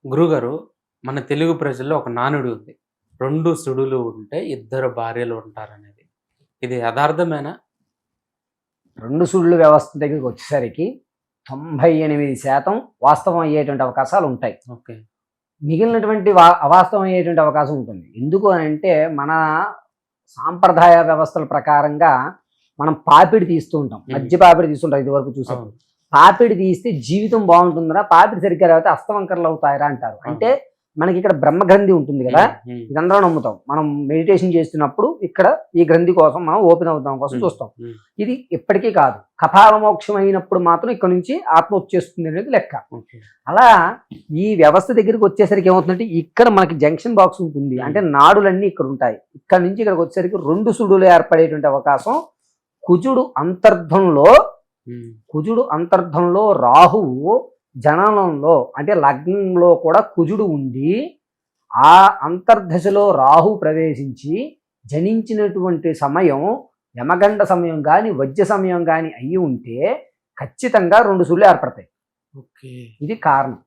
గురుగారు, మన తెలుగు ప్రజల్లో ఒక నానుడి ఉంది. 2 సుడులు ఉంటే ఇద్దరు భార్యలు ఉంటారనేది. ఇది యదార్థమేనా? 2 సుడుల వ్యవస్థ దగ్గరికొచ్చేసరికి 98% వాస్తవం అయ్యేటువంటి అవకాశాలుంటాయి. ఓకే. మిగిలినటువంటి అవాస్తవం అయ్యేటువంటి అవకాశం ఉంటుంది. ఎందుకు అనంటే, మన సాంప్రదాయ వ్యవస్థల ప్రకారంగా మనం పాపిడి తీస్తూ ఉంటాం. మధ్య పాపిడి తీస్తుంటాం ఇదివరకు చూసాం. అవును. పాపిడి తీస్తే జీవితం బాగుంటుందిరా, పాపిడి సరిగ్గా లేకపోతే అస్తవంకరలు అవుతాయిరా అంటారు. అంటే మనకి ఇక్కడ బ్రహ్మగ్రంథి ఉంటుంది కదా, ఇదందరూ నమ్ముతాం. మనం మెడిటేషన్ చేస్తున్నప్పుడు ఇక్కడ ఈ గ్రంథి కోసం మనం ఓపెన్ అవుతాం కోసం చూస్తాం. ఇది ఎప్పటికీ కాదు. కపాల మోక్షం అయినప్పుడు మాత్రం ఇక్కడ నుంచి ఆత్మ వచ్చేస్తుంది అనేది లెక్క. అలా ఈ వ్యవస్థ దగ్గరికి వచ్చేసరికి ఏమవుతుందంటే, ఇక్కడ మనకి జంక్షన్ బాక్స్ ఉంటుంది. అంటే నాడులన్నీ ఇక్కడ ఉంటాయి. ఇక్కడ నుంచి ఇక్కడికి వచ్చేసరికి 2 సుడులు ఏర్పడేటువంటి అవకాశం. కుజుడు అంతర్ధంలో రాహువు జననంలో అంటే లగ్నంలో కూడా కుజుడు ఉండి, ఆ అంతర్దశలో రాహు ప్రవేశించి జనించినటువంటి సమయం యమగండ సమయం కానీ వజ్ర సమయం కానీ అయ్యి ఉంటే ఖచ్చితంగా 2 సుళ్ళు ఏర్పడతాయి. ఓకే. ఇది కారణం.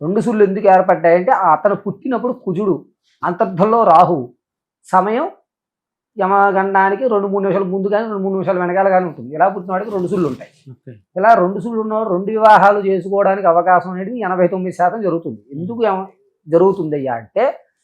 2 సుళ్ళు ఎందుకు ఏర్పడ్డాయంటే, అతను పుట్టినప్పుడు కుజుడు, అంతర్ధంలో రాహు, సమయం యమగండానికి 2-3 నిమిషాలు ముందు కానీ 2-3 నిమిషాలు వెనకాల కానీ ఉంటుంది. ఇలా పుట్టిన వాడికి 2 సుళ్ళు ఉంటాయి. ఇలా 2 సుళ్ళు ఉన్నవాడు 2 వివాహాలు చేసుకోవడానికి అవకాశం అనేది 89% జరుగుతుంది. ఎందుకు జరుగుతుందయ్యా అంటే,